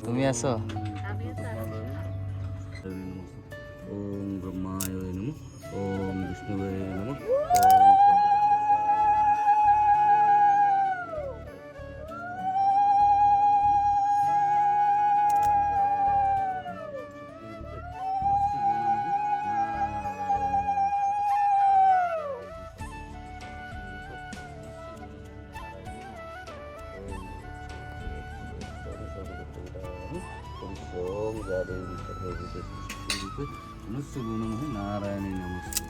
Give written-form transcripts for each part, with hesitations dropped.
তুমি আসো। ওম ব্রহ্মায় নমঃ, ওম বিষ্ণুবে নমঃ, नारायण नमस्ते।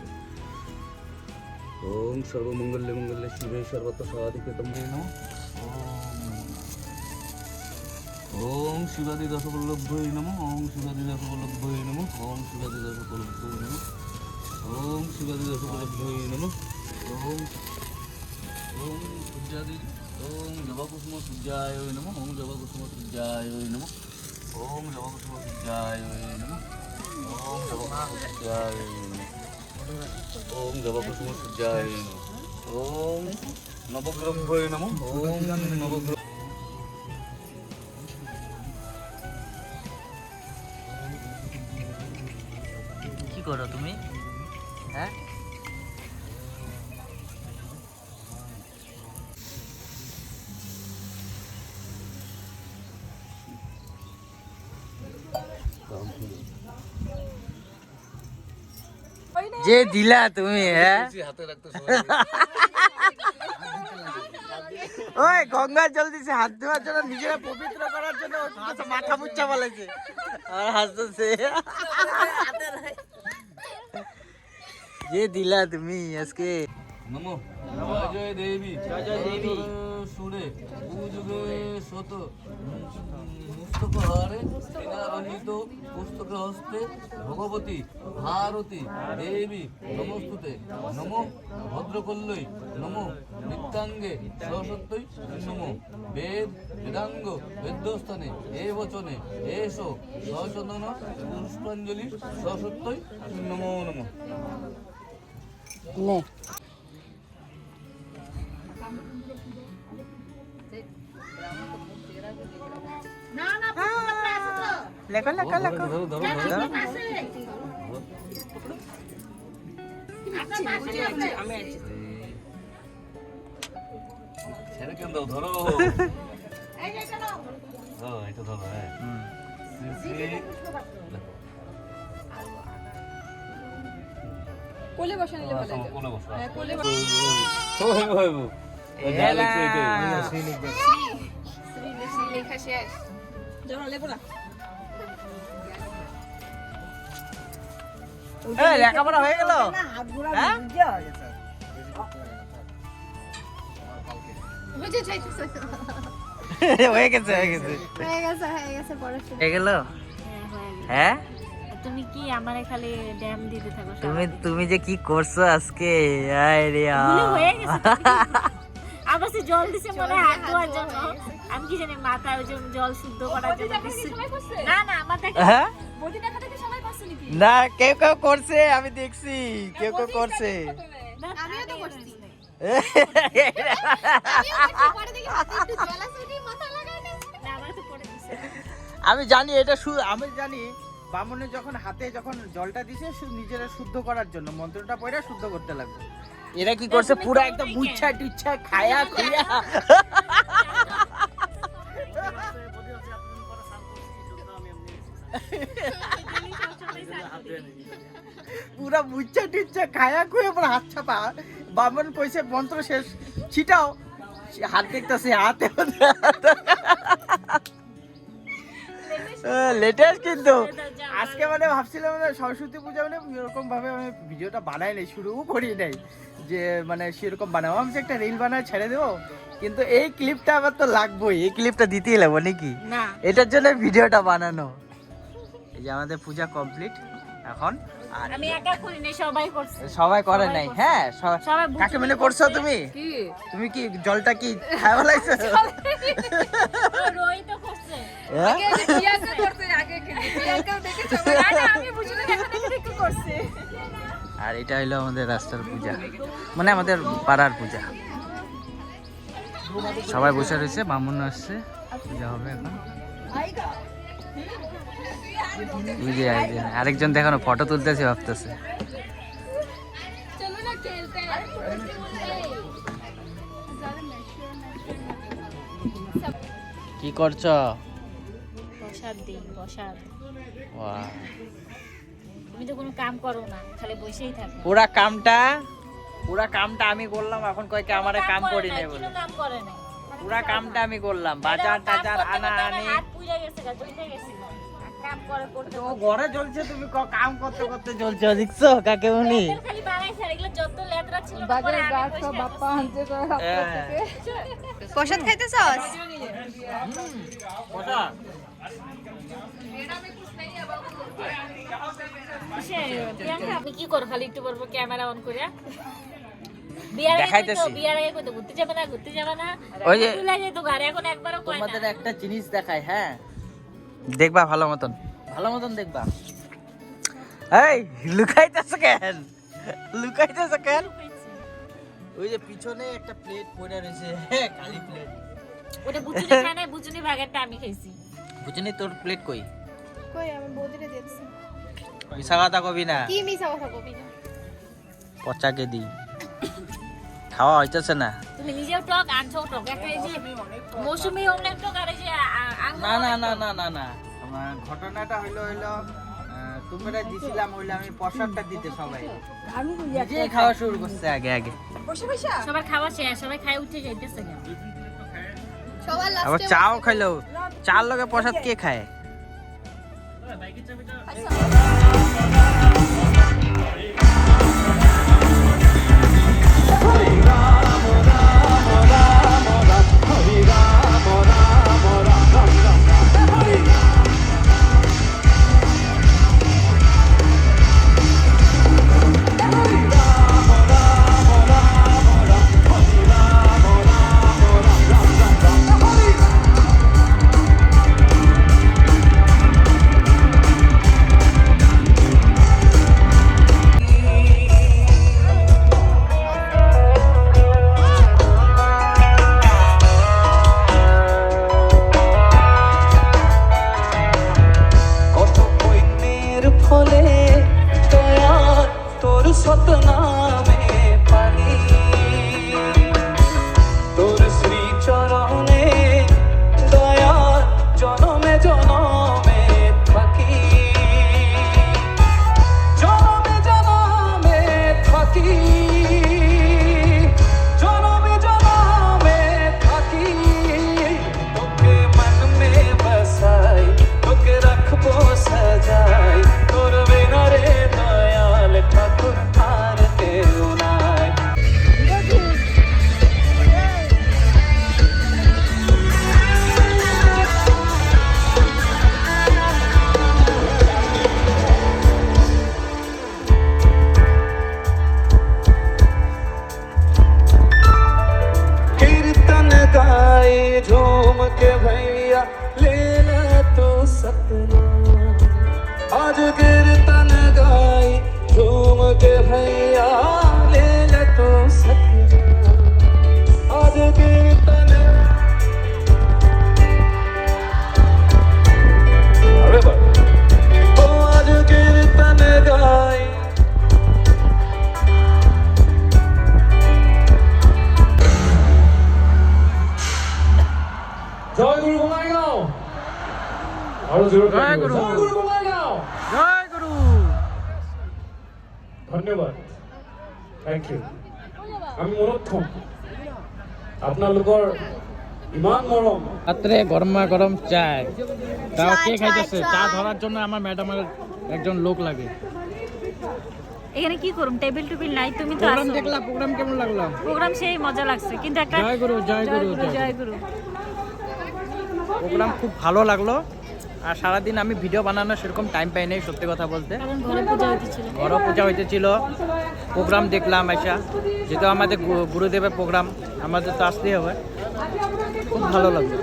ओम सर्वमंगल्य मंगल्य शिवे सर्वत्र साधिकतमे नमः। ओम शिवादि दशवल्लभ्यै नमः। ओम शिवादि दशवल्लभ्यै नमः। ओम शिवादि दशवल्लभ्यै नमः। ओम शिवादि दशवल्लभ्यै नमः। ओम ओम सूर्यादि ओम जवाकुसुम सूर्याय नमः। ओम जवाकुसुम सूर्याय नमः। ओम जवाकुसुम सूर्याय नमः। ओम जवाकुसुम सूर्याय नमः। ओम जवाकुसुम सूर्याय नमः। ओम नवग्रहाय नमः। ओम नवग्रह কি করো তুমি? হ্যাঁ, যে দিলা তুমি। হ্যাঁ, হাতে রাখতে ওই গঙ্গার জল দিছে হাত ধোয়ার জন্য, নিজেরা পবিত্র করার জন্য মাথা মুচ্ছা বলেছে আর হাসতেছে। যে দিলা তুমি আজকে। नमो जय जय देवी जय जय देवी सुरे पूजुगे शत मुस्तक हारे रहित पुस्तक हस्ते भगवती भारती देवी नमस्तुते। नमो भद्रकल्लै नमो नित्याङ्गे सरस्वत्यै नमो वेद वेदांग वेद्यस्थाने ए वचने एषो सचंदन पुष्पांजलि सरस्वत्यै नमो नमः। লেখো লেখো লেখো। ছেড়ে কেন দাও, ধরো ধরো, এটা ধরো। হ্যাঁ কোলে বসে নিলে ভালো লাগে। কোলে বসো। হ্যাঁ, কোলে শ্রী লেখা শেষ। জমা লেবো না। লেখাপড়া হয়ে গেল? হ্যাঁ, বুঝে যাইতেছে। হয়ে গেছে হয়ে গেছে হয়ে গেছে পড়াশোনা। হয়ে গেল। হ্যাঁ, হ্যাঁ, তুমি কি আমারে খালি ড্যাম দিতে থাকো? তুমি যে কি করছো আজকে, আয় রে ভুলে হয়ে গেছে তো। আবার সে জল দিছে মনে হয় হাত ধোয়ার জন্য। আমি কি জানি মাথায় ওই জল শুদ্ধ করার জন্য দিছে। না না, আমার দেখে হ্যাঁ, বডি দেখাতে কি সবাই করছে নাকি? না কেউ কেউ করছে, আমি দেখছি কেউ কেউ করছে। না, আমিও তো করছি। পরে দেখি হাতে একটু জল আছে ওটি মাথা লাগাই না। না, আমার তো করে দিছে। আমি জানি এটা আমি জানি বামনে যখন হাতে যখন জলটা দিছে নিজেরা শুদ্ধ করার জন্য মন্ত্রটা পড়ে শুদ্ধ করতে লাগবে। এরা কি করছে পুরো একদম মুচ্ছা টুচ্ছা খায়া খুইয়া পুরা মুচ্ছা টুচ্ছা খায়া খুয়ে পুরো হাত ছাপা। বামন কইছে মন্ত্র শেষ, ছিটাও, হাত দেখতেছে হাতে লেটেস্ট। কিন্তু আজকে মানে ভাবছিলাম সরস্বতী পূজা মানে এরকম ভাবে আমি ভিডিওটা বানাই নাই, শুরুও করি নাই যে মানে সেরকম বানাবো। আমি একটা রিল বানায় ছেড়ে দেবো, কিন্তু এই ক্লিপটা আবার তো লাগবেই, এই ক্লিপটা দিতেই লাগবো নাকি, এটার জন্য ভিডিওটা বানানো। এই যে আমাদের পূজা কমপ্লিট এখন, আমি একা করি নাই, সবাই করছে। সবাই করে নাই, হ্যাঁ সবাই কাকে মিলে করছো তুমি? তুমি কি জলটা কি খাওয়া লাইছো? রোহিত করছে। আগে প্রিয়াঙ্কা করতে আগে প্রিয়াঙ্কাও দেখেছো না আমি বুঝিনি দেখা দেখে করছে আর এটা হলো আমাদের রাস্তার পূজা, মানে আমাদের পাড়ার পূজা। সবাই বসে রয়েছে, ব্রাহ্মণ আসছে, পূজা হবে এখন। এই যে আরেকজন দেখানো ফটো তুলতেছে, ভাবতেছে চলো না খেলতে কি করছো? প্রসাদ দিই, প্রসাদ। বাহ, তুমি তো কোনো কাম করো না, খালি বসেই থাকো। পুরা কামটা আমি করলাম, এখন কয়েকে আমারে কাম করি নাই বলে। কাম করে না, পুরা কামটা আমি করলাম, বাজার টাজার আনা আনি। হাত পুড়ে গেছে, জ্বলতে গেছিল। কাম করে করতে ও ঘরে জ্বলছে, তুমি কাম করতে করতে জ্বলছো, দেখছো কাকে উনি? খালি বানাইছে, আর এগুলো যত লেতরা ছিল না, বাজারে পরে গাছ আমি সব পরিষ্কার বাপ্পা আনতে করে হ্যাঁ। প্রসাদ খাইতেছস করছি। প্রিয়াঙ্কা, আপনি কি করো? খালি একটু বলবো ক্যামেরা অন করে। বিয়ার আগে দেখাইতেছি। কইতো, বিয়ার আগে কইতো ঘুরতে যাবে না, ঘুরতে যাবে না। ওই যে তুই লাগে তো ঘরে, এখন একবারও কয় না। তোমাদের একটা জিনিস দেখাই, হ্যাঁ দেখবা ভালো মতন দেখবা। এই লুকাইতেছ কেন? ওই যে পিছনে একটা প্লেট পড়ে রয়েছে, খালি প্লেট। ওটা বুঝুনি খায় নাই, বুঝুনি ভাগেরটা আমি খাইছি। বুঝনি তোর প্লেট কই? কই আমি বৌদিরে দিয়েছি মিশা কথা কবি না, কি মিছা কথা কবি না পচাকে দি। খাওয়া হইতেছে না। তুমি নিজেও টক আনছো, টক একটা এই যে মৌসুমী অমলেট টক, আর এই যে না না না না না না, আমার ঘটনাটা হইলো তোমরা দিছিলাম, হইলো আমি প্রসাদটা দিতে সবাই, আমি নিজে খাওয়া শুরু করছে আগে। বসে বসে সবার খাওয়া শেষ, সবাই খাই উঠে যাইতেছে কেন? সবার আবার লাস্টে চাও খাইলো, চার লগে প্রসাদ কে খায়? কত পুণ্যের ফলে দয়া তোর সতনামে পানি, তোর শ্রী চরণে দয়া জনমে জনমে থাকি, জনমে জনমে থাকি, জনমে জনমে থাকি। তোকে মন মে বসাই, তোকে রাখবো সাজাই, তোর বিনা রে দয়াল ঠাকুর আর কেউ নাই। कीर्तन गाए झूम के भैया ले ला तो सपना, आज कीर्तन गाए झूम के भैया ले ला तो सपना, आज कीर्तन अरे बा ओ आज कीर्तन गाए জয় গুরু বঙ্গাইগাঁও, আরো জোরে জয় গুরু। জয় গুরু বঙ্গাইগাঁও। জয় গুরু। ধন্যবাদ, থ্যাংক ইউ। আমি মনোক্ষম, আপনালোকৰ ইমান মৰম। রাত্রে গরমা গরম চায়, তাও কে খাইতেছে? চা ধরার জন্য আমার ম্যাডামের একজন লোক লাগে। এখানে কি করুম? টেবিল টুবিল নাই, তুমি তো প্রোগ্রাম আসো। দেখলা? প্রোগ্রাম কেমন লাগলো? প্রোগ্রাম সেই মজা লাগছে, কিন্তু একটা জয় গুরু, জয় গুরু, জয় জয় গুরু। প্রোগ্রাম খুব ভালো লাগলো। আর সারাদিন আমি ভিডিও বানানোর সেরকম টাইম পাই নাই সত্যি কথা বলতে। কারণ ঘরে পূজা হইতেছিল। ঘরও পূজা হইতেছিল, প্রোগ্রাম দেখলাম আইসা, যেহেতু আমাদের গুরুদেবের প্রোগ্রাম আমাদের তো আসতেই হবে, খুব ভালো লাগলো।